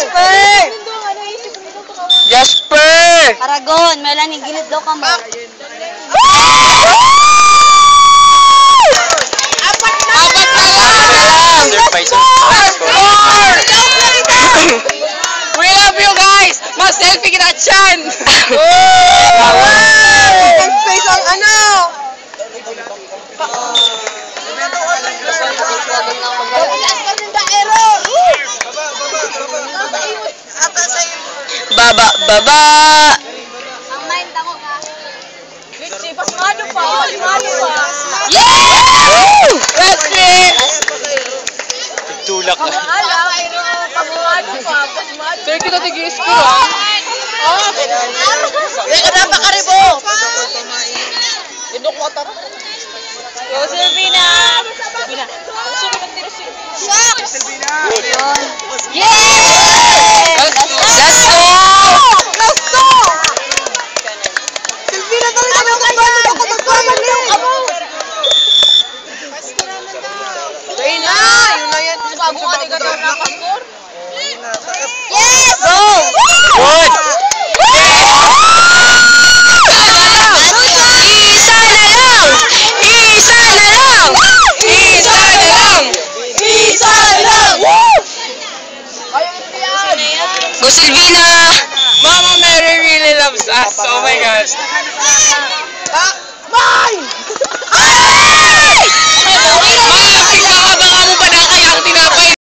Jasper! Jasper! Aragon, Melanie, gilid daw ka mo. Apat na lang! We love you guys! Mas-selfie kita dyan! Space ang ano! Baba, baba! Ang mind ako ka. Richie, pasmado pa! Pasmado pa! Yeah! That's it! Tulak na. Ala, pasmado pa! Pasmado! Sir, kita tigis ko ah. Hindi ka na makaribo! Indok mo tara. Yo, Silvina! Silvina. Shucks! Yeah! Let's go! Let's go! Silvina, dali ka na magbago ako magbago niyo! Ayun na! Yun na yan! Bago ka tiga na nakascore! Yes! Go! Good! Isa na lang! Isa na lang! Isa na lang! Isa na lang! Go Silvina! Mama Mary really loves us. Oh my gosh. Mine!